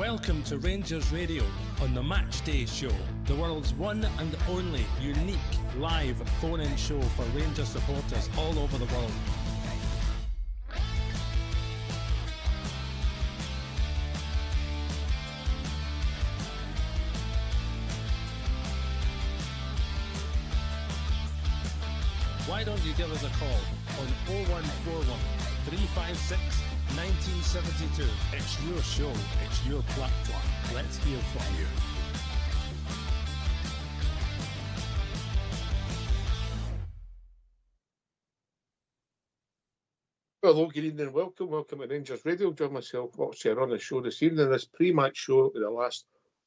Welcome to Rangers Radio on the Match Day Show, the world's one and only unique live phone-in show for Rangers supporters all over the world. Why don't you give us a call on 0141 356 1972. It's your show, it's your platform. Let's hear from you. Hello, good evening, welcome to Rangers Radio. Join myself, Fox here on the show this evening. This pre-match show of the last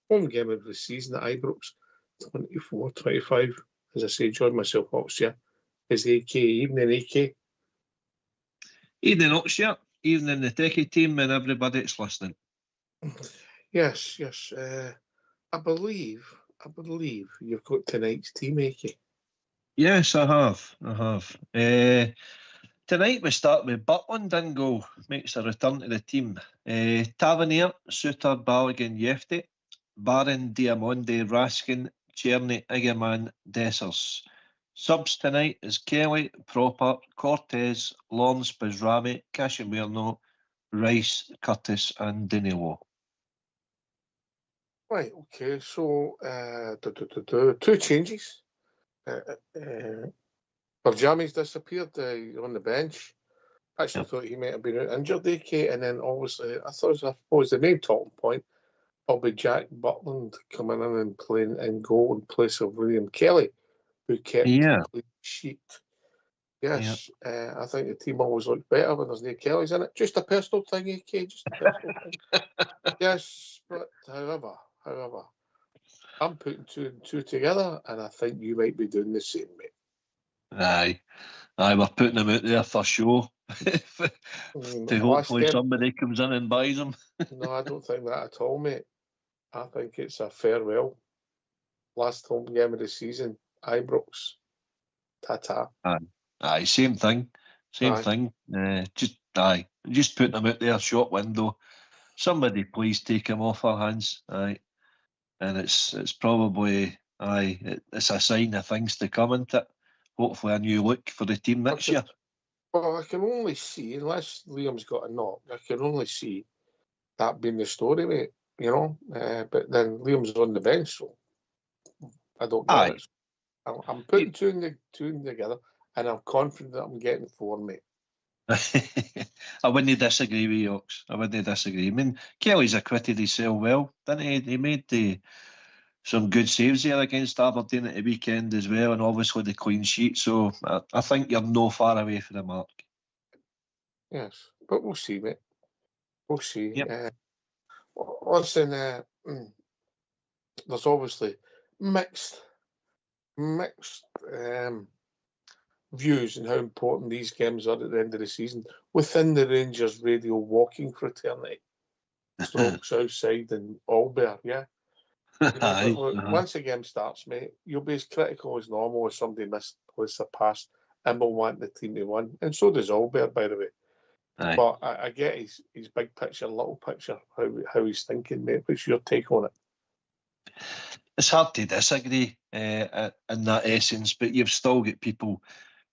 home game of the season at Ibrox, 24-25. As I say, join myself, Fox here. Is AK. Evening, AK. Evening, Oxshire. Evening, the techie team and everybody that's listening. Yes. I believe you've got tonight's team, AK. Yes, I have. Tonight we start with Butland. Dingo makes a return to the team. Tavernier, Suter, Balogun, Yefty, Barron, Diamonde, Raskin, Cherny, Igaman, Dessers. Subs tonight is Kelly, Proper, Cortez, Lawrence, Bizrami, Cashimirno, Rice, Curtis and Danilo. Right, okay, so two changes. Barjami's disappeared on the bench. Actually, thought he might have been out injured, AK, and then obviously, I suppose the main talking point will be Jack Butland coming in and playing in goal in place of William Kelly, who kept the clean sheet. Yes, I think the team always looks better when there's no Kellys in it. Just a personal thing, AK, just a personal thing. Yes, but however, I'm putting two and two together, and I think you might be doing the same, mate. Aye, we're putting them out there for show. To hopefully somebody comes in and buys them. No, I don't think that at all, mate. I think it's a farewell. Last home game of the season, Ibrox. Ta-ta. Aye, same thing. Just putting them out there, shop window. Somebody please take him off our hands. Aye. And it's probably, it's a sign of things to come, isn't it? Hopefully a new look for the team next year. Well, I can only see, unless Liam's got a knock, I can only see that being the story, mate. You know, but then Liam's on the bench, so I don't know. I'm putting two together, and I'm confident that I'm getting four, mate. I wouldn't disagree with you, Ox. I wouldn't disagree. I mean, Kelly's acquitted himself well, didn't he? He made some good saves there against Aberdeen at the weekend as well, and obviously the clean sheet. So I think you're no far away from the mark. Yes, but we'll see, mate. We'll see. Yep. Listen, there's obviously mixed views on how important these games are at the end of the season within the Rangers Radio walking fraternity. Strokes outside and Albert, yeah. Once the game starts, mate, you'll be as critical as normal if somebody misplays a pass and will want the team to win. And so does Albert, by the way. Aye. But I get his big picture, little picture, how he's thinking, mate. What's your take on it? It's hard to disagree in that essence, but you've still got people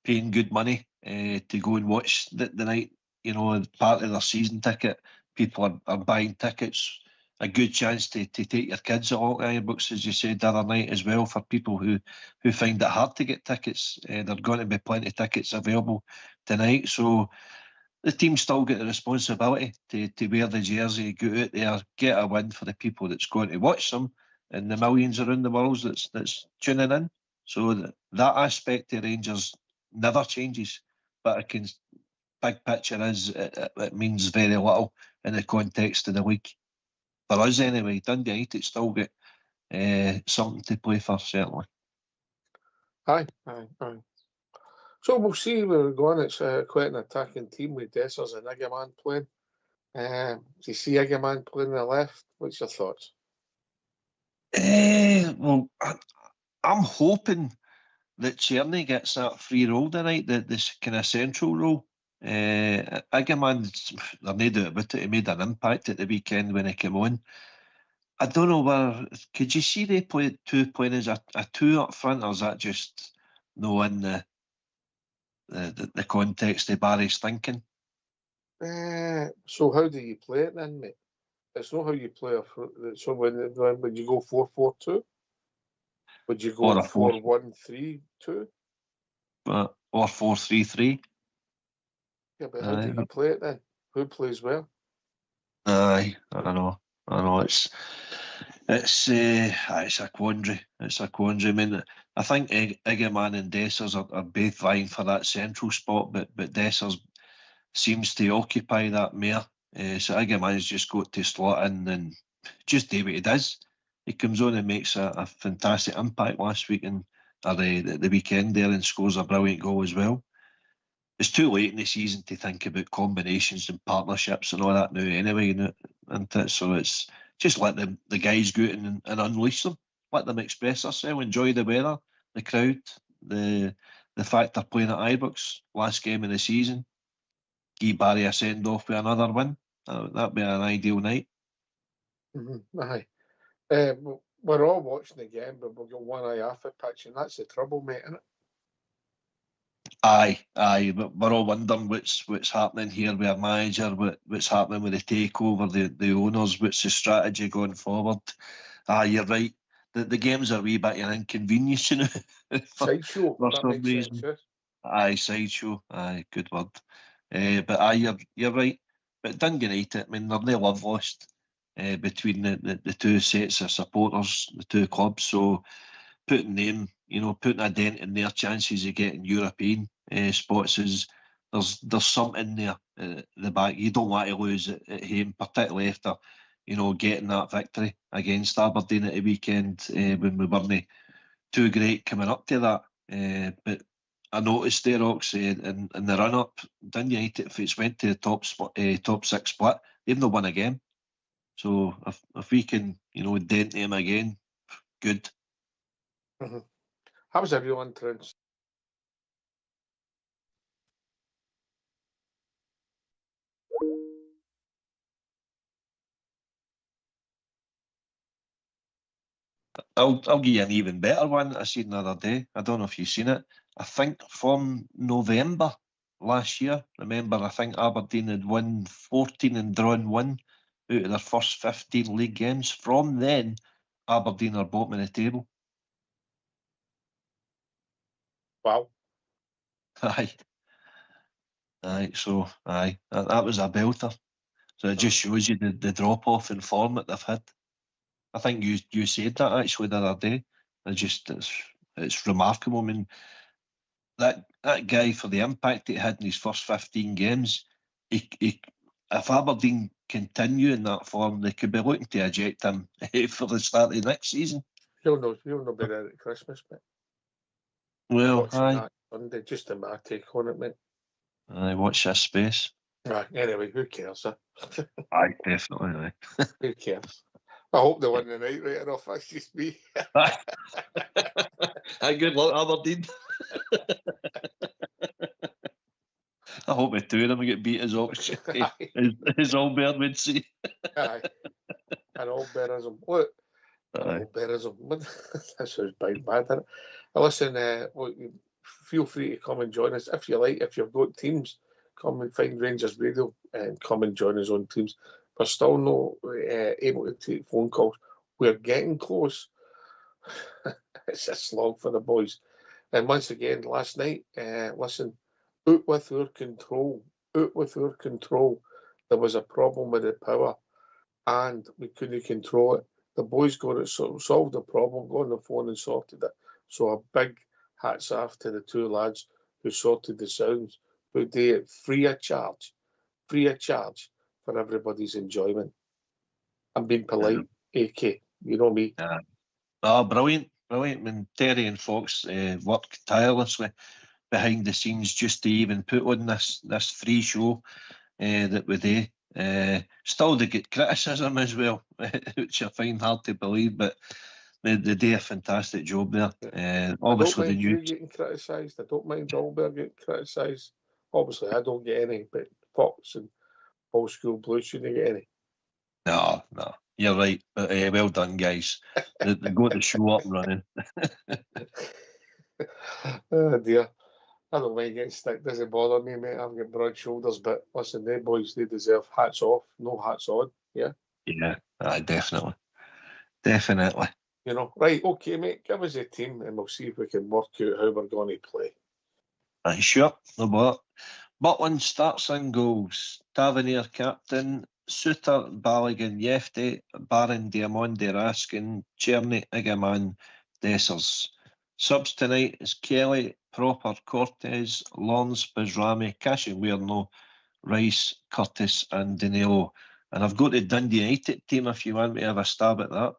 paying good money to go and watch the night, you know, part of their season ticket. People are buying tickets. A good chance to take your kids along to Ibrox, as you said the other night as well, for people who find it hard to get tickets. There are going to be plenty of tickets available tonight. So the team still get the responsibility to wear the jersey, go out there, get a win for the people that's going to watch them and the millions around the world that's tuning in. So that aspect of Rangers never changes. But big picture is it means very little in the context of the league. For us anyway, Dundee United still get something to play for, certainly. Aye. So we'll see where we're going. It's quite an attacking team with Dessers and Igaman playing. Do you see Igaman playing on the left? What's your thoughts? Well, I'm hoping that Cherny gets that free role tonight, this kind of central role. Igaman, there's no doubt about it, he made an impact at the weekend when he came on. I don't know where. Could you see they play two playing as a two up front, or is that just knowing the context of Barry's thinking? So how do you play it then, mate? It's not how you play so when you go 4-4-2, would you go Or a 4-1-3-2? or 4-3-3. Yeah, but how do you play it then? Who plays well? Aye, I know. It's a quandary. It's a quandary. I mean, I think Egeman and Dessers are both vying for that central spot, but Dessers seems to occupy that more. So Egeman's just got to slot in and just do what he does. He comes on and makes a fantastic impact last week or the weekend there, and scores a brilliant goal as well. It's too late in the season to think about combinations and partnerships and all that now anyway, isn't it? So it's just let the guys go out and unleash them. Let them express themselves, enjoy the weather, the crowd, the fact they're playing at Ibrox, last game of the season. Give Barry a send-off with another win. That'd be an ideal night. Mm-hmm. Aye. We're all watching the game, but we've got one eye off the pitch, and that's the trouble, mate, isn't it? Aye, but we're all wondering what's happening here with our manager, what's happening with the takeover, the owners, what's the strategy going forward. Aye, you're right. The games are a wee bit an inconvenience, you know. Sideshow, for that some makes reason. sense, yes. Aye, sideshow. Aye, good word. But aye, you're right. But Dundee United, I mean, they're no love lost between the two sets of supporters, the two clubs. So putting them, putting a dent in their chances of getting European spots is there's something there at the back. You don't want to lose at home, particularly after getting that victory against Aberdeen at the weekend when we weren't too great coming up to that. But I noticed there, Oxy, in the run-up, Dundee United, if it's went to the top six split, they've not won a game. So if we can, dent them again, good. Mm-hmm. How was everyone turns? I'll give you an even better one I seen the other day. I don't know if you've seen it. I think from November last year, remember, I think Aberdeen had won 14 and drawn 1 out of their first 15 league games. From then, Aberdeen are bottom of the table. Wow. Aye. So that was a belter. So it just shows you the drop-off in form that they've had. I think you said that actually the other day. It's remarkable. I mean, that guy, for the impact he had in his first 15 games, if Aberdeen continue in that form, they could be looking to eject him for the start of the next season. He'll know better at Christmas, mate. Well, aye. That Sunday, just a my take on it, mate. Aye, watch this space. Right, anyway, who cares? Aye, definitely. Aye. Who cares? I hope they win the night right enough. That's just me. Aye, good luck, Aberdeen. I hope the two of them get beat as auction. As all Bear would say. Aye. And all Bearism. Look. All Bearism. That sounds bad, isn't it? Listen, feel free to come and join us if you like. If you've got teams, come and find Rangers Radio and come and join us on teams. We're still not able to take phone calls. We're getting close. It's a slog for the boys. And once again, last night, listen, out with our control. There was a problem with the power and we couldn't control it. The boys got it, solved the problem, got on the phone and sorted it. So a big hats off to the two lads who sorted the sounds, who did it free of charge for everybody's enjoyment. I'm being polite, AK, you know me. Brilliant. I mean, Terry and Fox worked tirelessly behind the scenes just to even put on this free show that we do. Still to get criticism as well, which I find hard to believe, but they do a fantastic job there. Obviously, I don't mind you getting criticised. I don't mind Albert getting criticised. Obviously, I don't get any, but Fox and Old School Blue shouldn't get any. No. You're right, but well done, guys. They got the show up and running. Oh dear. I don't mind getting stick, doesn't bother me, mate. I've got broad shoulders, but listen, they boys, they deserve hats off, no hats on, yeah? Yeah, definitely. Definitely. You know, right, okay, mate, give us a team and we'll see if we can work out how we're going to play. Right, sure, no bother. Butland starts in goals. Tavernier captain, Suter, Balogun, Yefte, Barron, Diamonde, Raskin, Cherny, Igaman, Dessers. Subs tonight is Kelly, Proper, Cortez, Lawrence, Bizrami, Cashiwierno, Rice, Curtis and Danilo. And I've got the Dundee United team if you want me to have a stab at that.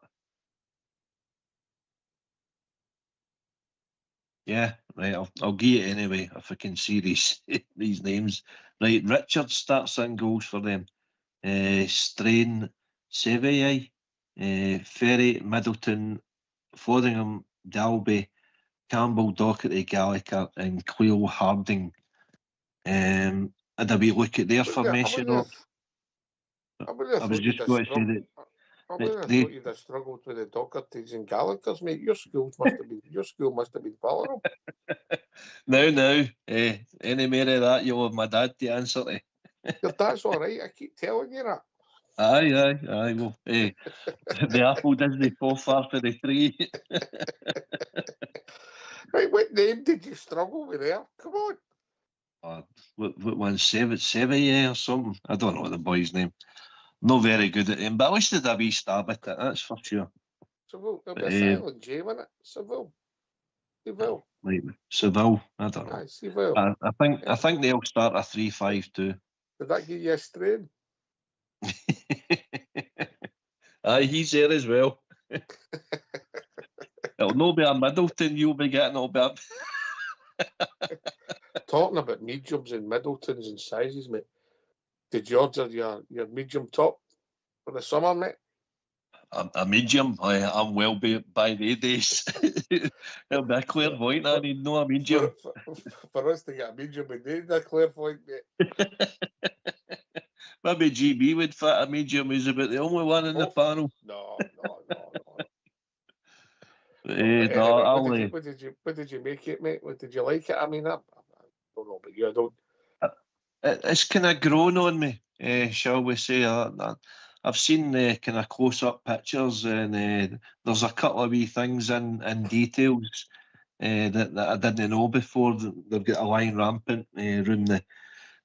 Yeah, right, I'll give it anyway if I can see these these names. Right, Richard starts in goals for them. Strain, Sevier, Ferry, Middleton, Fotheringham, Dalby, Campbell, Docherty, Gallagher and Cleo Harding. Had a wee look at their formation. I was just going to say that. I would have thought you'd have struggled with the Dochertys and Gallaghers, mate. Your school must have been following them. Now, any more of that, you'll have my dad to answer to. That's all right. I keep telling you that. Aye. Well, the apple doesn't fall far for the tree. Right, what name did you struggle with there? Come on. What one? Sevier or something? I don't know the boy's name. Not very good at him, but at least did a wee stab at it, that's for sure. Seville, there'll be a silent J, won't it? Seville. Right, Seville, I don't know. Aye, Seville. I think they'll start a 3-5-2. Did that give you a strain? Aye, he's there as well. It'll not be a Middleton you'll be getting, it'll be a... Talking about mediums and Middletons and sizes, mate. Did yours or your medium top for the summer, mate? A medium? I'm well by the days. It'll be a clairvoyant, I need no a medium. For us to get a medium, we need a clairvoyant, mate. Maybe GB would fit a medium, he's about the only one in the panel. No. Anyway, what did you make it, mate? What did you like it? I mean, I don't know, but you don't. It's kind of grown on me, shall we say. I've seen kind of close-up pictures, and there's a couple of wee things in details that I didn't know before. They've got a line rampant round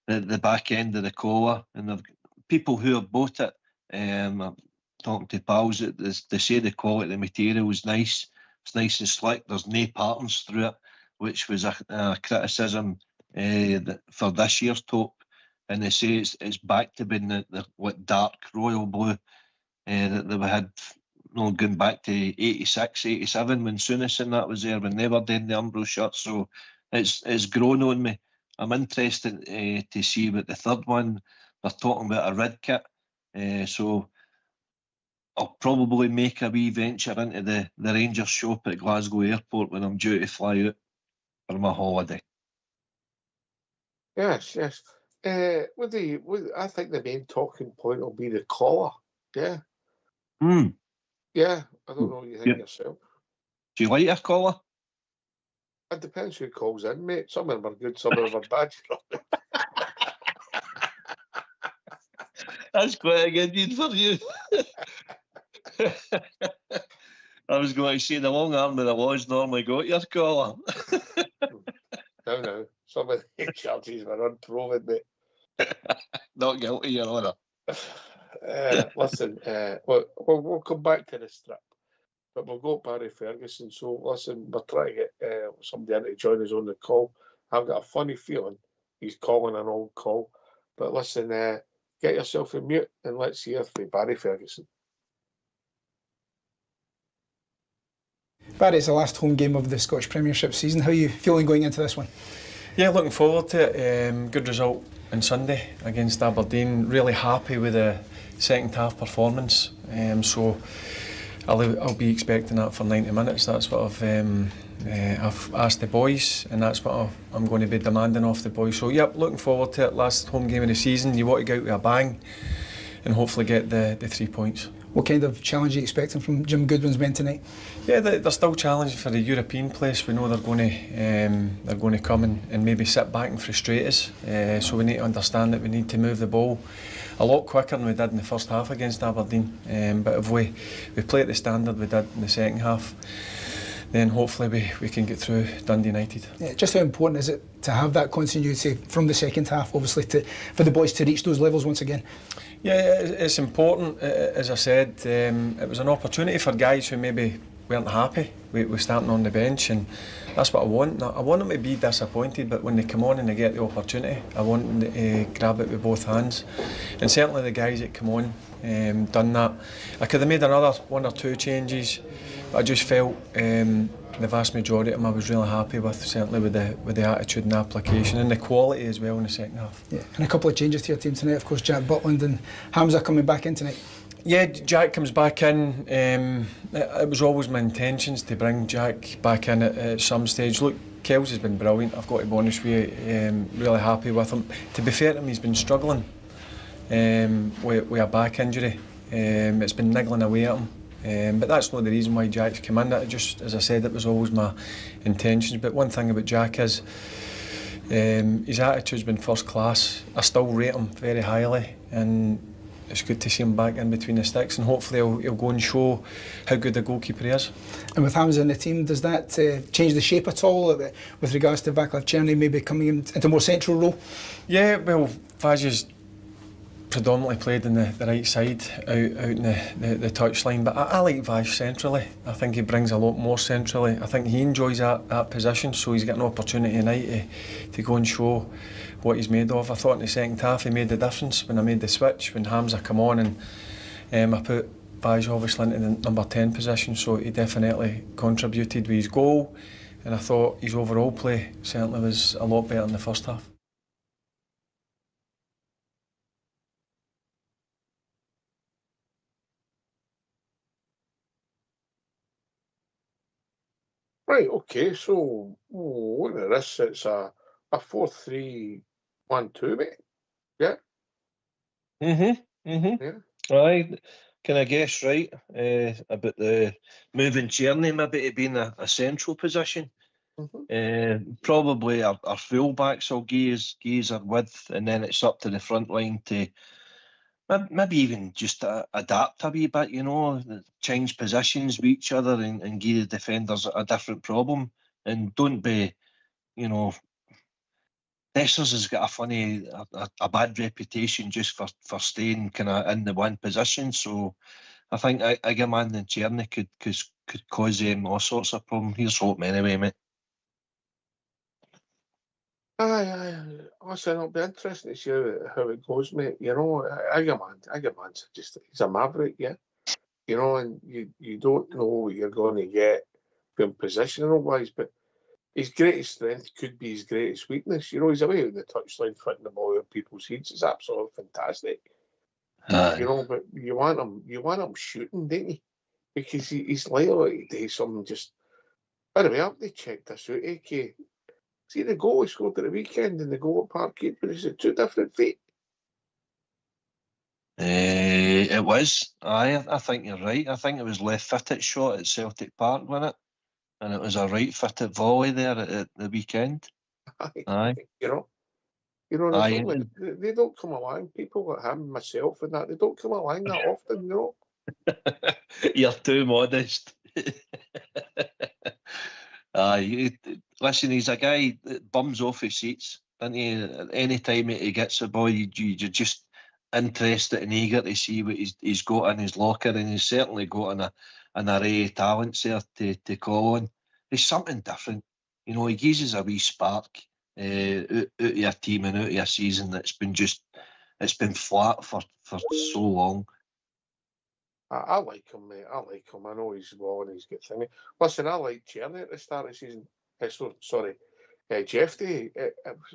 the back end of the collar, and they've people who have bought it. I'm talking to pals that they say the quality of the material is nice. It's nice and slick. There's no patterns through it, which was a criticism for this year's top. And they say it's back to being the dark royal blue that they had, going back to 86, 87 when Souness and that was there, when they were doing the Umbro shirt. So it's grown on me. I'm interested to see what the third one, they're talking about a red kit. So I'll probably make a wee venture into the Rangers shop at Glasgow Airport when I'm due to fly out for my holiday. Yes. I think the main talking point will be the collar. Yeah. Yeah. I don't know what you think yourself. Do you like a collar? It depends who calls in, mate. Some of them are good, some of them are bad. That's quite a good deed for you. I was going to say the long arm of the laws normally got your collar. No. Some of the charges were unproven, mate. Not guilty, Your Honour. Listen, we'll come back to the strip, but we'll go Barry Ferguson. So, listen, we're trying to get somebody in to join us on the call. I've got a funny feeling he's calling an old call. But listen, get yourself in mute and let's hear from Barry Ferguson. Barry, it's the last home game of the Scottish Premiership season. How are you feeling going into this one? Yeah, looking forward to it. Good result on Sunday against Aberdeen. Really happy with the second half performance. So I'll be expecting that for 90 minutes. That's what I've asked the boys, and that's what I'm going to be demanding off the boys. So yep, looking forward to it. Last home game of the season. You want to go out with a bang and hopefully get the 3 points. What kind of challenge are you expecting from Jim Goodwin's men tonight? Yeah, they're still challenging for the European place. We know they're going to come and maybe sit back and frustrate us. So we need to understand that we need to move the ball a lot quicker than we did in the first half against Aberdeen. But if we play at the standard we did in the second half, then hopefully we can get through Dundee United. Yeah, just how important is it to have that continuity from the second half, obviously, for the boys to reach those levels once again? Yeah, it's important. As I said, it was an opportunity for guys who maybe weren't happy with starting on the bench, and that's what I want. I want them to be disappointed, but when they come on and they get the opportunity, I want them to grab it with both hands. And certainly the guys that come on done that. I could have made another one or two changes, but I just felt the vast majority of them I was really happy with, certainly with the attitude and the application and the quality as well in the second half. Yeah, and a couple of changes to your team tonight, of course, Jack Butland and Hamza coming back in tonight. Yeah, Jack comes back in. It was always my intentions to bring Jack back in at some stage. Look, Kells has been brilliant, I've got to be honest with you. Really happy with him. To be fair to him, he's been struggling with a back injury. It's been niggling away at him. But that's not the reason why Jack's come in. That just, as I said, it was always my intentions. But one thing about Jack is his attitude's been first class. I still rate him very highly, and it's good to see him back in between the sticks, and hopefully he'll go and show how good a goalkeeper he is. And with Hamza in the team, does that change the shape at all with regards to Vaclav Černý maybe coming into a more central role? Yeah, well, Vaz's predominantly played in the right side out in the touchline, but I like Vaz centrally. I think he brings a lot more centrally. I think he enjoys that position, so he's got an opportunity tonight to go and show what he's made of. I thought in the second half he made the difference when I made the switch, when Hamza come on, and I put Vaz obviously into the number 10 position, so he definitely contributed with his goal, and I thought his overall play certainly was a lot better in the first half. Right, okay, so look at this, it's a 4-3-1-2, mate. Yeah? Yeah. Right, can I guess right about the moving Černý maybe to being a central position? Probably our full-backs will give us our width, and then it's up to the front line to maybe even just adapt a wee bit, you know, change positions with each other and give the defenders a different problem. And don't be, you know, Dessers has got a bad reputation just for staying kind of in the one position. So I think Igaman and Černý could cause all sorts of problems. Here's hoping anyway, mate. Aye. Listen, it'll be interesting to see how it goes, mate. You know, Igaman's just, he's a maverick, yeah. You know, and you don't know what you're going to get from positional-wise, but his greatest strength could be his greatest weakness. You know, he's away with the touchline, fitting the ball over people's heads. It's absolutely fantastic. You know, but you want him shooting, don't you? Because he's liable to do something just. By the way, I've to check this out, AK. See the goal he scored at the weekend and the goal at Parkgate, but is it two different feet? It was. I think you're right. I think it was left-footed shot at Celtic Park, wasn't it? And it was a right-footed volley there at the weekend. Aye. You know, they don't come along. People like him, myself, and that, they don't come along that often, you know. You're too modest. Listen, he's a guy that bums off his seats, doesn't he? Any time he gets the ball, you're just interested and eager to see what he's got in his locker, and he's certainly got an array of talents there to call on. There's something different. You know, he gives us a wee spark out of your team and out of your season that's been it's been flat for so long. I like him, mate. I like him. I know he's well and he's got thingy. Listen, I like Černý at the start of the season. Jeffy,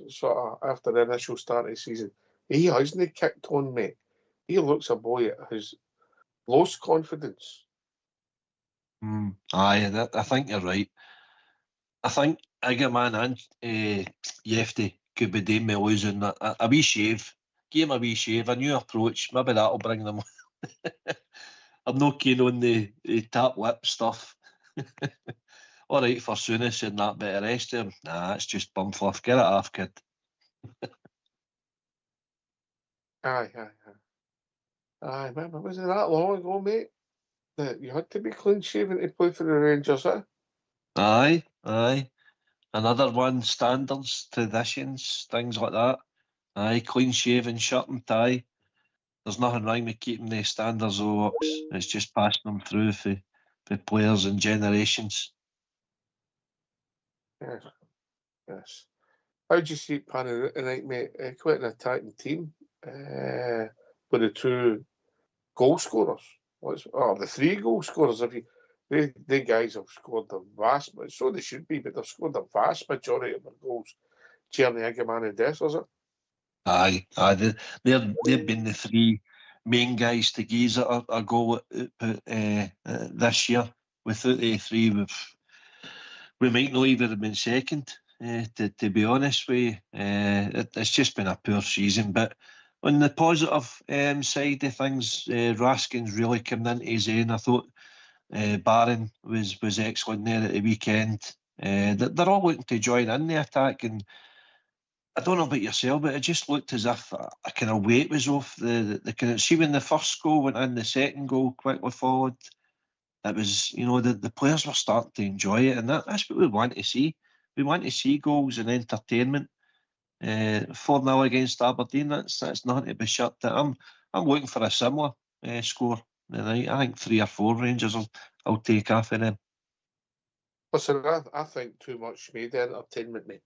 sort of after the initial start of the season, he hasn't kicked on, mate. He looks a boy that has lost confidence. Aye, I think you're right. I think Igaman and Jefty could be doing me losing a wee shave. Give him a wee shave, a new approach. Maybe that'll bring them. I'm not keen on the tap lip stuff. All right for Souness and that bit of rest there. Nah, it's just bum fluff. Get it off, kid. Aye. Remember, was it that long ago, mate? That you had to be clean shaven to play for the Rangers, eh? Aye. Another one, standards, traditions, things like that. Aye, clean shaven, shirt and tie. There's nothing wrong with keeping the standards of Ox. It's just passing them through for players and generations. Yes. How do you see it panning out tonight, mate? Quite an attacking team. With the two goal scorers. The three goal scorers. The guys have scored the vast, so they should be, but they've scored the vast majority of their goals. Tierney, Egerman and Dess, is it? Aye. They've been the three main guys to gaze at a goal output this year. Without the three, we might not even have been second. To be honest with you, it's just been a poor season. But on the positive side of things, Raskin's really come into his own. I thought Barron was excellent there at the weekend. They're all looking to join in the attack, and I don't know about yourself, but it just looked as if a kind of weight was off the kind of, see when the first goal went in, the second goal quickly followed. It was, the players were starting to enjoy it, and that's what we want to see. We want to see goals and entertainment. 4-0 against Aberdeen, that's nothing to be shut at. I'm looking for a similar score tonight. I think 3 or 4 Rangers I'll take off of them. Listen, I think too much made the entertainment, mate.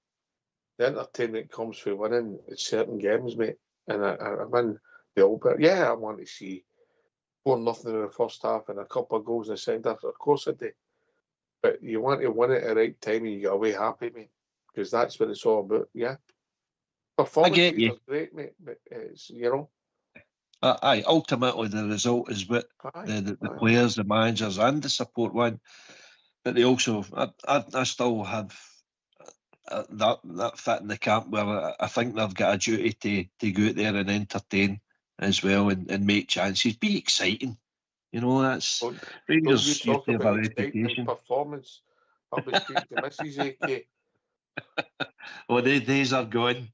The entertainment comes from winning certain games, mate. And I win the All Bit. Yeah, I want to see 4-0 in the first half and a couple of goals in the second half. Of course I do. But you want to win it at the right time and you get away happy, mate. Because that's what it's all about, yeah. Performances are great, mate. But it's, Aye, ultimately the result is what the players, the managers and the support want. But they also, I still have that fit in the camp where I think they've got a duty to go out there and entertain as well and make chances. Be exciting. That's Rangers used to have a reputation. Performance. I'll be speaking to Mrs. AK. Oh, the days are gone.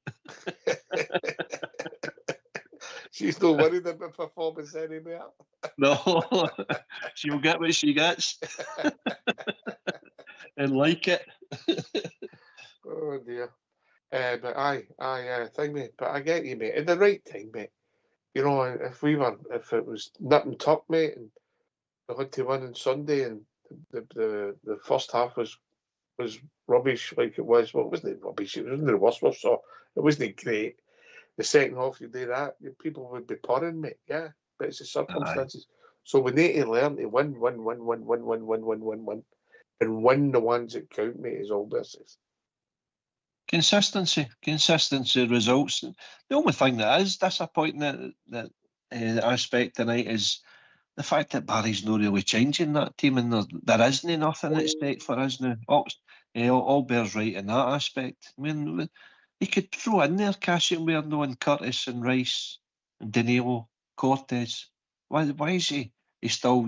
She's not worried about performance anymore. No, she'll get what she gets. And like it. Oh dear. But thing, mate. But I get you, mate. At the right time, mate. If it was nip and tuck, mate, and we had to win on Sunday, and the first half was rubbish, like it was. Well, it wasn't rubbish. It wasn't the worst, so it wasn't great. The second half, you do that, people would be purring, mate. Yeah, but it's the circumstances. Aye. So we need to learn to win, and win the ones that count, mate. Is all this is. Consistency results. The only thing that is disappointing that aspect tonight is the fact that Barry's not really changing that team, and there isn't nothing at stake for us now. All bears right in that aspect. I mean, he could throw in there Cassian Weirno and Curtis and Rice and Danilo, Cortez. Why is he still,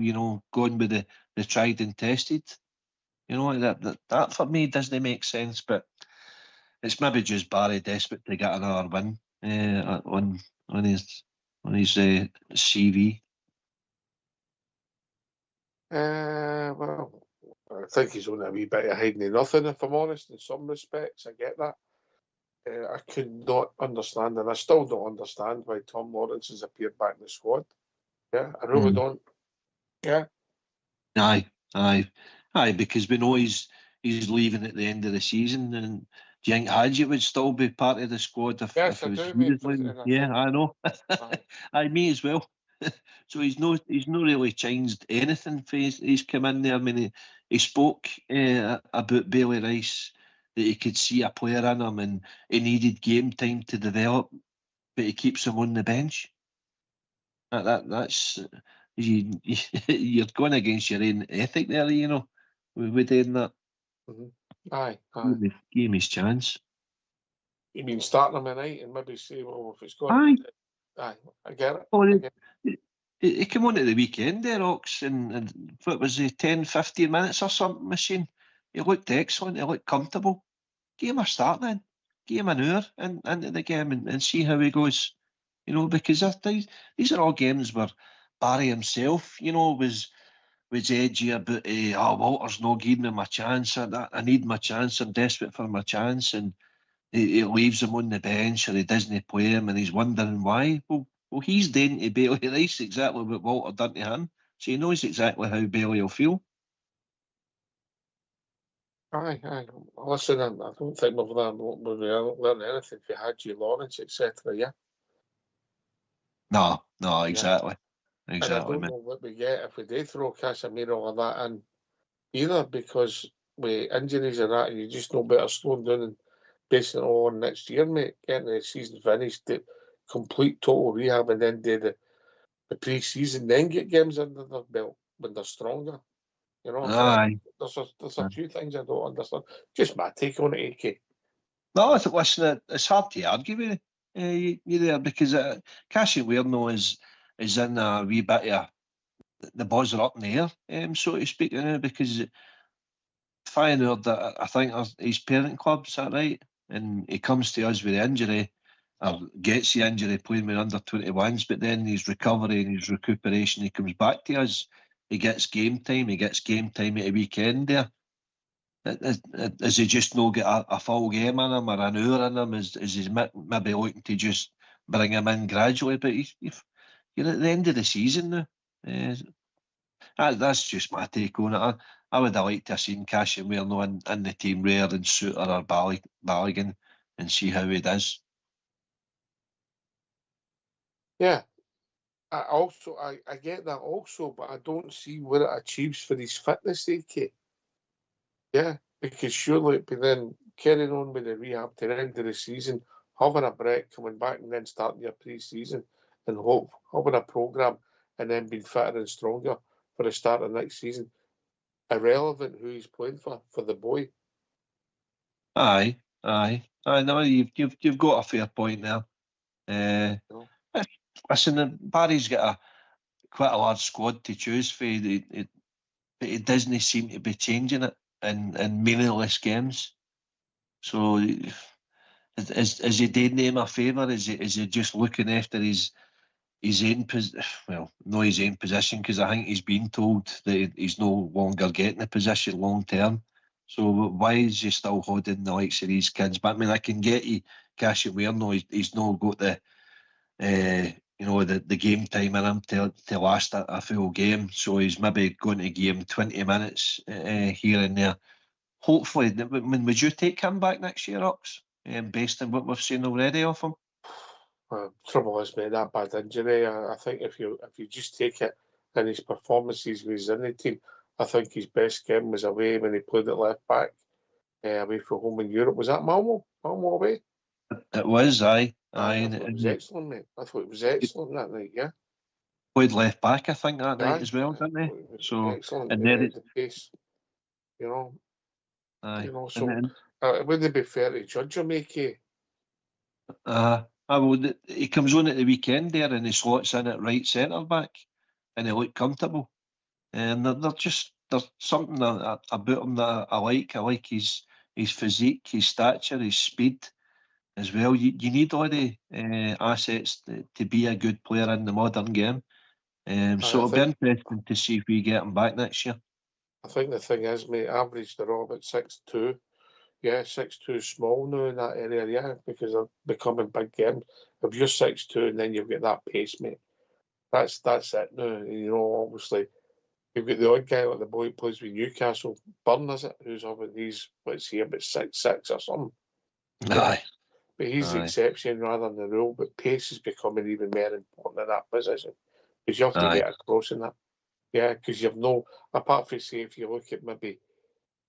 going with the tried and tested? That for me doesn't make sense, but it's maybe just Barry desperate to get another win on his CV. Well, I think he's on a wee bit of hiding nothing, if I'm honest, in some respects. I get that. I could not understand, and I still don't understand why Tom Lawrence has appeared back in the squad. Yeah, I really don't. Yeah. Aye, because we know he's leaving at the end of the season, and do you think Hadji would still be part of the squad if he was leaving? Yeah, I know. Me as well. So he's not really changed anything for he's come in there. I mean, he spoke about Bailey Rice, that he could see a player in him and he needed game time to develop, but he keeps him on the bench. That's you're going against your own ethic there, with doing that. Mm-hmm. Aye. Give him his chance. You mean starting him tonight and maybe say, well, if it's going... Aye, I get it. he came on at the weekend there, Ox, and what was he, 10, 15 minutes or something machine. He looked excellent, he looked comfortable. Give him a start then. Give him an hour into the game and see how he goes. You know, because these are all games where Barry himself, you know, was edgy about, Walter's not giving him a chance. I need my chance. I'm desperate for my chance. And he leaves him on the bench or he doesn't play him and he's wondering why. Well, he's doing to Bailey Rice exactly what Walter done to him. So he knows exactly how Bailey will feel. Aye. Listen, I don't think we've learned anything from Hadji Lawrence, etc. Yeah. No, exactly. And I don't Man. know what we get if we do throw Casemiro or that in either, because with injuries and that, you just know better slowing down and basing it all on next year, mate. Getting the season finished, the complete total rehab, and then do the pre-season, then get games under their belt when they're stronger. You know, Aye. there's a few things I don't understand. Just my take on it, AK. No, listen, it's hard to argue with you there because Cassie Weirno is in a wee bit of the balls are up in the air, so to speak, because Feyenoord, I think his parent club, is that right? And he comes to us with the injury, or gets the injury playing with under 21s, but then his recovery and his recuperation, he comes back to us. He gets game time. He gets game time at a weekend there. Is he just not get a full game in him or an hour in him? Is he maybe looking to just bring him in gradually? But you're at the end of the season now. That's just my take on it. I would have liked to have seen Casemiro in the team rather than Suter or Balogun and see how he does. Yeah. I get that also, but I don't see what it achieves for his fitness, AK. Yeah, because surely it'd be then carrying on with the rehab to the end of the season, having a break, coming back and then starting your pre-season and having a programme and then being fitter and stronger for the start of next season. Irrelevant who he's playing for the boy. Aye. No, you've got a fair point there. Listen, Barry's got quite a large squad to choose for, but he doesn't seem to be changing it in meaningless games. So, is he doing him a favour? Is he just looking after his own position? Well, not his own position, because I think he's been told that he's no longer getting the position long term. So why is he still holding the likes of these kids? But I mean, I can get you Casemiro. No, he's not got the the game time in him to last a full game. So he's maybe going to give him 20 minutes here and there. Hopefully, would you take him back next year, Ox? Based on what we've seen already of him? Trouble is, mate, that bad injury. I think if you just take it in his performances when he's in the team, I think his best game was away when he played at left back, away from home in Europe. Was that Malmo? Malmo away? It was, aye. I thought it was excellent, mate. I thought it was excellent that night, yeah. Played left back, I think, that night as well, didn't he? So excellent. And then the pace, aye. So would it be fair to judge him, AK? He comes on at the weekend there and he slots in at right centre back and he looked comfortable. And there's something about him that I like. I like his physique, his stature, his speed as well. You need all the assets to be a good player in the modern game. So it'll be interesting to see if we get him back next year. I think the thing is, mate, average they're all about 6'2". Yeah, 6'2" small now in that area, yeah, because they're becoming big games. If you're 6'2" and then you've got that pace, mate, that's it now. Obviously, you've got the odd guy like the boy who plays with Newcastle, Burn, is it, who's about these, let's see, about 6'6" or something. Aye. But he's the exception rather than the rule, but pace is becoming even more important in that position, because you have to get across in that. Yeah, because you've apart from, say, if you look at maybe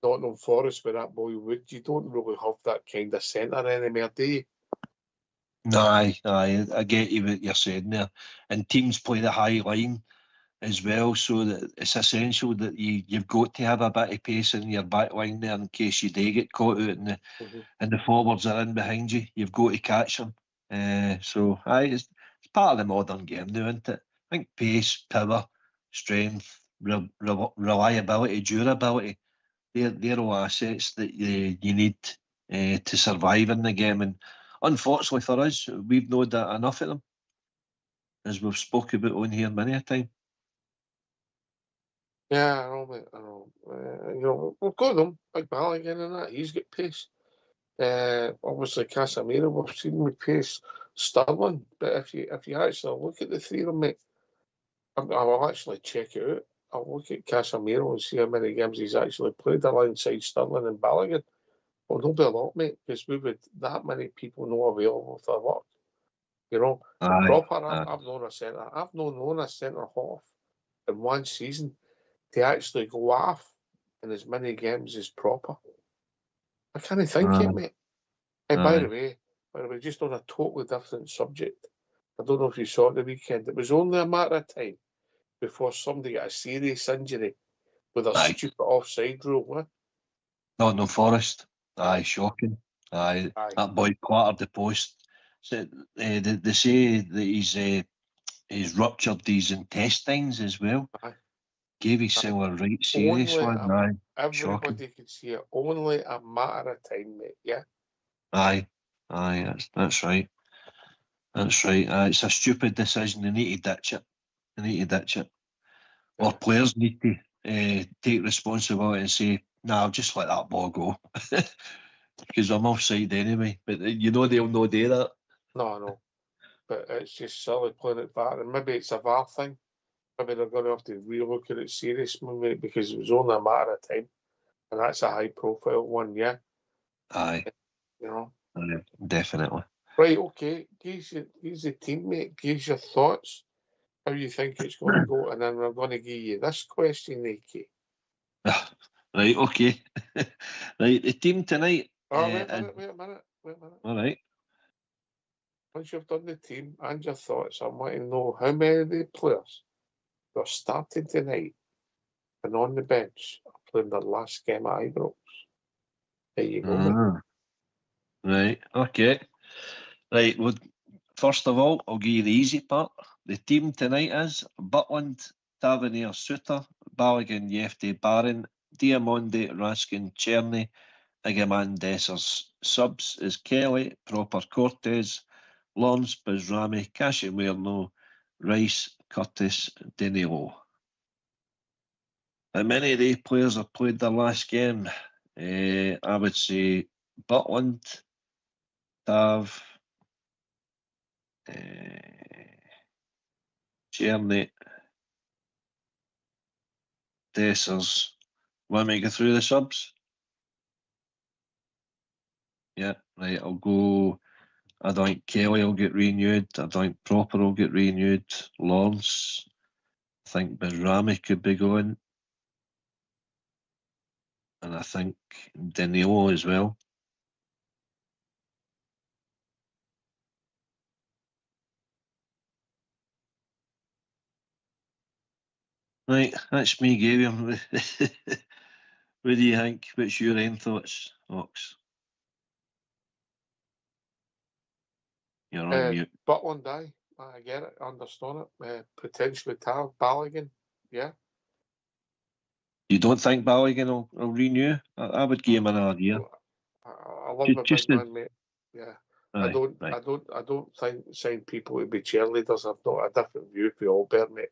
Nottingham Forest with that boy Wood, you don't really have that kind of centre anymore, do you? No, aye. I get you what you're saying there. And teams play the high line as well, so that it's essential that you've got to have a bit of pace in your back line there in case you do get caught out and the forwards are in behind you. You've got to catch them. So, aye, it's part of the modern game now, isn't it? think pace, power, strength, reliability, durability, they're all assets that you need to survive in the game. And unfortunately for us, we've not that enough of them, as we've spoke about on here many a time. Yeah, I know, mate. I know. We've got them. Big Balogun and that. He's got pace. Obviously, Casemiro, we've seen with pace. Sterling. But if you actually look at the three of them, mate, I will actually check it out. I'll look at Casemiro and see how many games he's actually played alongside Sterling and Balogun. Well, there'll be a lot, mate, because we would that many people not available for work. Proper. I've known a centre. I've known a centre half in one season to actually go off in as many games as proper. I can't think it, mate. And by the way, just on a totally different subject, I don't know if you saw it the weekend. It was only a matter of time before somebody got a serious injury with a stupid offside rule. Not no Forest. Shocking. That boy clattered the post. So, they say that he's ruptured his intestines as well. Gave himself a right serious one. Everybody Shocking. could see it. Only a matter of time, mate. Yeah. That's right. That's right. It's a stupid decision. They need to ditch it. Or players need to take responsibility and say, "Nah, I'll just let that ball go," because I'm offside anyway. But they'll not do that. No. But it's just silly playing it back, and maybe it's a VAR thing. Maybe they're going to have to relook at it seriously, because it was only a matter of time, and that's a high-profile one, yeah. Definitely. Right, okay. Give the teammate, give your thoughts, how you think it's going to go, and then we're going to give you this question, AK. Right, okay. Right, the team tonight. Wait a minute. All right. Once you've done the team and your thoughts, I want to know how many of the players who are starting tonight and on the bench are playing their last game at Ibrox. There you go, mate. Right, okay. Right, well, first of all, I'll give you the easy part. The team tonight is Butland, Tavernier, Suter, Balogun, Yefte, Barron, Diamonde, Raskin, Cherny, Igaman, Dessers. Subs is Kelly, Proper, Cortez, Lawrence, Bizrami, Casheware, Rice, Curtis, Danilo. How many of the players have played their last game? I would say Butland, Tav, Cherny, Dessers. Want me to go through the subs? Yeah, right, I'll go. I think Kelly will get renewed. I think Proper will get renewed. Lawrence. I think Bizrami could be going. And I think Danilo as well. Right, that's me, Gabriel. What do you think? What's your own thoughts, Ox? You're on mute. Butland, I get it, I understand it. Potentially Tav, Balogun, yeah. You don't think Balogun will renew? I would give him another year. I love the big man, mate. Yeah. I don't think sign people to be cheerleaders. I've got a different view for Albert, mate.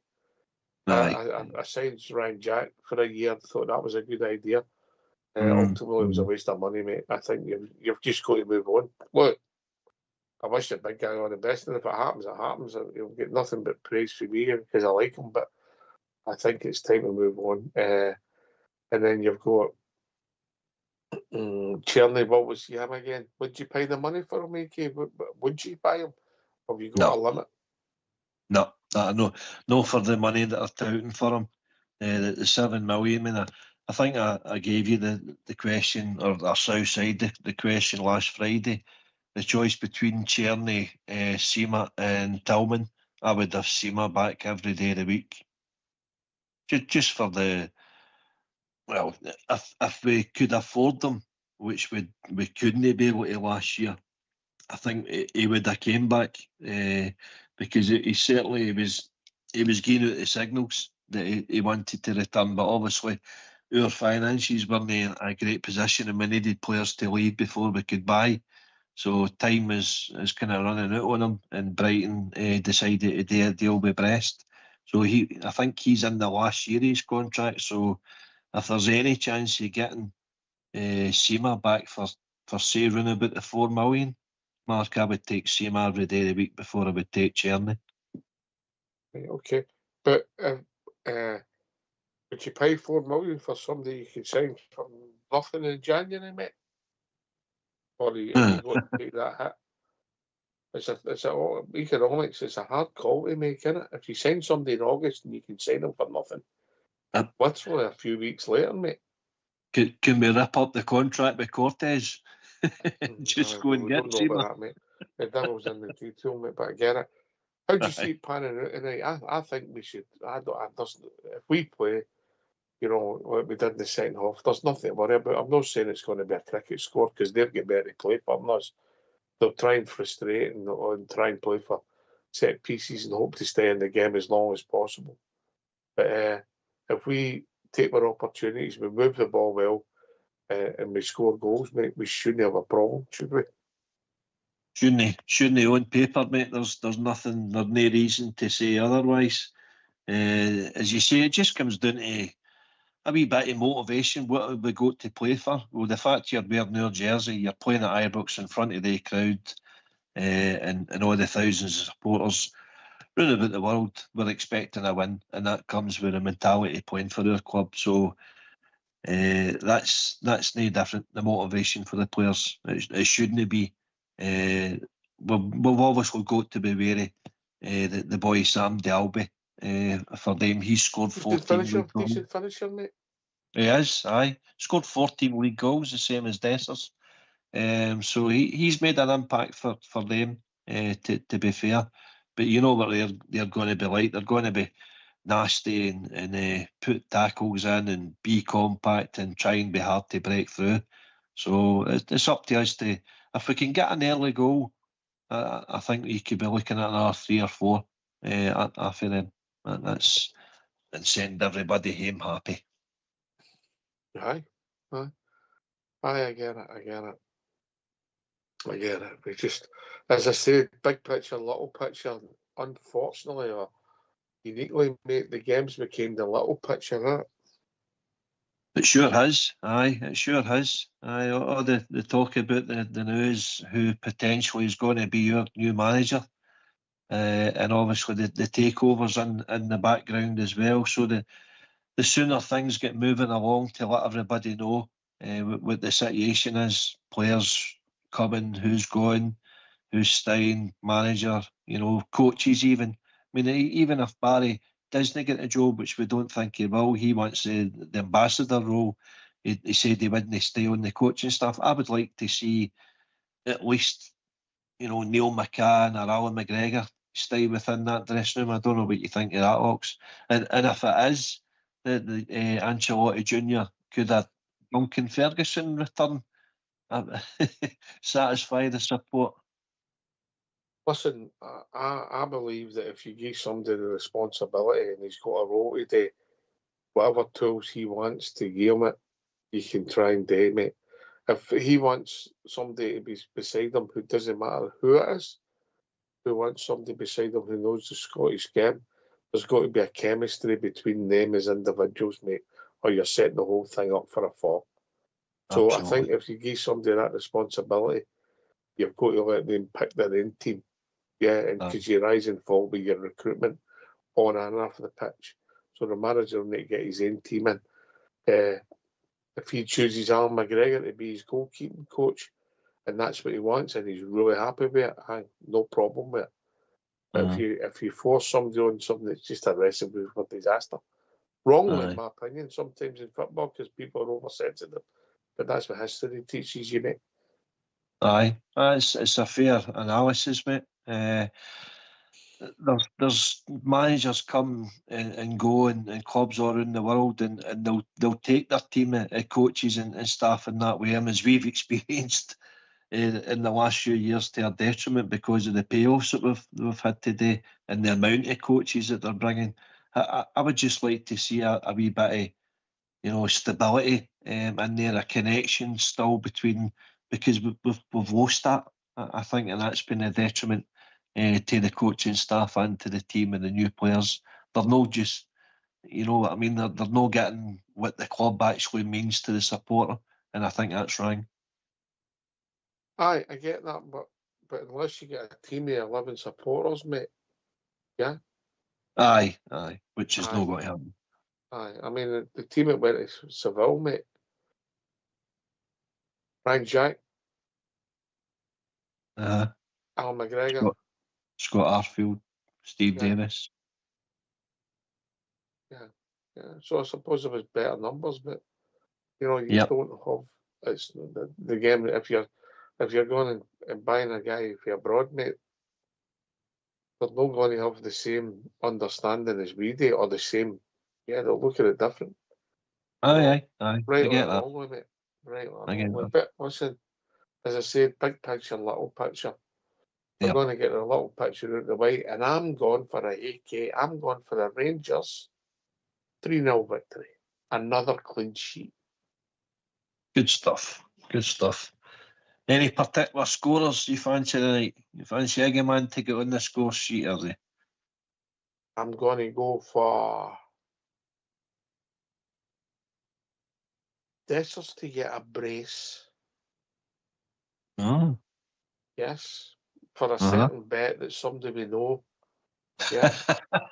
I signed Ryan Jack for a year. Thought that was a good idea. Ultimately, it was a waste of money, mate. I think you've just got to move on. Look, I wish the big guy on the best, and if it happens, it happens. You'll get nothing but praise from me because I like him. But I think it's time to move on. And then you've got Cherny. What was him again? Would you pay the money for him, AK? Would you buy him? Have you got a limit? No, for the money that are touting for him, the 7 million. I mean, I think I gave you the question, or south side the question last Friday. The choice between Cherny, Seema, and Tillman. I would have Seema back every day of the week. Just for the, well, if we could afford them, which we couldn't be able to last year, I think he would have came back because he certainly was he was giving out the signals that he wanted to return, but obviously our finances weren't in a great position and we needed players to leave before we could buy. So time is kind of running out on him, and Brighton decided to do a deal with Brest. So I think he's in the last year of his contract. So if there's any chance of getting Seema back for say around about the 4 million mark, I would take Seema every day of the week before I would take Czerny. Okay, but would you pay 4 million for somebody you could sign for nothing in January, mate? Or are you going to take that hit? It's economics. It's a hard call to make, isn't it? If you sign somebody in August and you can sign them for nothing, literally a few weeks later, mate. Can we rip up the contract with Cortez? Just go and get Seema. Don't know about that, mate. The devil's in the detail, mate. But I get it. How do you see it panning out tonight? I think we should. If we play, you know, like we did in the second half, there's nothing to worry about. I'm not saying it's going to be a cricket score because they'll get better to play for than us. They'll try and frustrate and try and play for set pieces and hope to stay in the game as long as possible. But if we take our opportunities, we move the ball well, and we score goals, mate, we shouldn't have a problem, should we? Shouldn't on paper, mate. There's nothing, there's no reason to say otherwise. As you say, it just comes down to a wee bit of motivation. What have we got to play for? Well, the fact you're wearing our jersey, you're playing at Ibrox in front of the crowd, and all the thousands of supporters round about the world, we're expecting a win, and that comes with a mentality playing for our club. So that's no different. The motivation for the players, it shouldn't be. We've obviously got to be wary. The boy Sam Dalby, for them, he's scored 14 league goals. Decent finisher, mate. He is, aye. Scored 14 league goals, the same as Dessers. So he's made an impact for them, to be fair. But you know what they're going to be like. They're going to be nasty and put tackles in and be compact and try and be hard to break through. So it's up to us to, if we can get an early goal, I think you could be looking at another 3 or 4 after them. That's, and send everybody home happy. Aye, I get it. We just, as I said, big picture, little picture, unfortunately or uniquely, mate, the games became the little picture, huh? It sure has, aye, it sure has. Aye, all the talk about the news, who potentially is going to be your new manager, and obviously the takeovers in the background as well. So the sooner things get moving along to let everybody know what the situation is, players coming, who's going, who's staying, manager, you know, coaches even. I mean, even if Barry doesn't get a job, which we don't think he will, he wants the ambassador role. He said he wouldn't stay on the coaching staff. I would like to see at least, you know, Neil McCann or Alan McGregor stay within that dressing room. I don't know what you think of that, Ox. And if it is the Ancelotti Jr., could a Duncan Ferguson return? Satisfy the support? Listen, I believe that if you give somebody the responsibility and he's got a role to do, whatever tools he wants to give him it, you can try and do it, mate. If he wants somebody to be beside him who doesn't matter who it is, who wants somebody beside him who knows the Scottish game, there's got to be a chemistry between them as individuals, mate, or you're setting the whole thing up for a fall. So absolutely. I think if you give somebody that responsibility, you've got to let them pick their own team. Yeah, and because you rise and fall with your recruitment on and off the pitch. So the manager will need to get his own team in. If he chooses Alan McGregor to be his goalkeeping coach, and that's what he wants, and he's really happy with it, no problem with it. But if you force somebody on something that's just a recipe for disaster, wrongly in my opinion, sometimes in football, because people are oversensitive, but that's what history teaches you, mate. Aye, it's a fair analysis, mate. There's managers come and go and clubs all around the world, and they'll take their team of coaches and staff in that way. And as we've experienced in the last few years to our detriment because of the payoffs that we've had today and the amount of coaches that they're bringing. I would just like to see a wee bit of stability in there, a connection still between, because we've lost that. I think, and that's been a detriment to the coaching staff and to the team and the new players. They're not just, you know what I mean, they're not getting what the club actually means to the supporter, and I think that's wrong. Aye, I get that, but unless you get a team of 11 supporters, mate, yeah? Aye, which is Aye. not going to happen. Aye, I mean, the team that went to Seville, mate, Ryan Jack, Al McGregor, Scott Arfield, Steve Yeah. Davis. yeah. So I suppose there was better numbers, but you know, you Yep. don't have it's the game. If you're going and buying a guy for abroad, mate, they're not going to have the same understanding as we do, or the same. Yeah, they'll look at it different. Aye. Right I or get that. wrong with it. Right or I get wrong with it. But listen, as I said, big picture, little picture. We're Yep. going to get a little picture out of the way, and I'm going for a AK. I'm going for the Rangers 3-0 victory. Another clean sheet. Good stuff. Any particular scorers you fancy tonight? You fancy any man to get on the score sheet, are they? I'm going to go for Dessers to get a brace. Oh. Yes. For a Uh-huh. certain bet that somebody we know. Yeah.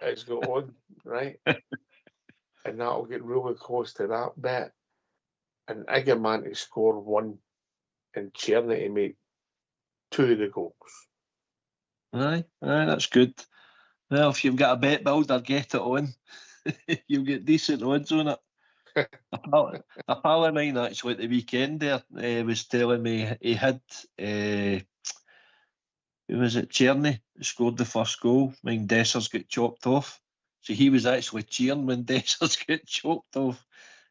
It's got on, right? And that'll get really close to that bet. And Egerman to score 1 and Cherny to make 2 of the goals. Aye, that's good. Well, if you've got a bet builder, get it on. You'll get decent odds on it. A pal of mine actually at the weekend there was telling me he had who was it? Cherny scored the first goal when Dessers got chopped off. So he was actually cheering when Dessers got chopped off.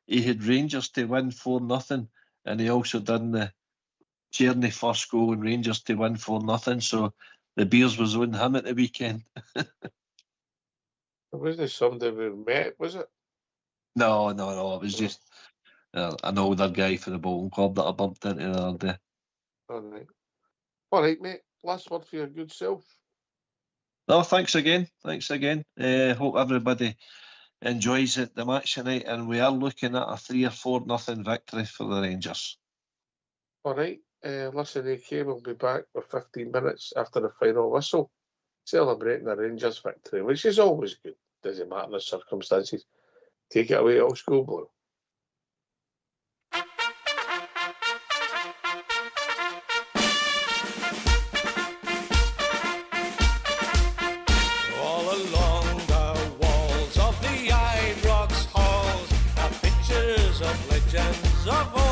He had Rangers to win 4-0, and he also done the Cherny first goal and Rangers to win 4-0. So the beers was on him at the weekend. It wasn't somebody we met, was it? No. It was just an older guy for the bowling club that I bumped into the other day. All right, mate. Last word for your good self. No, thanks again. Hope everybody enjoys it, the match tonight, and we are looking at a 3 or 4-0 victory for the Rangers. All right. Listen, AK will be back for 15 minutes after the final whistle, celebrating the Rangers victory, which is always good. Doesn't matter the circumstances. Take it away, old school blue. All along the walls of the Ibrox halls are pictures of legends of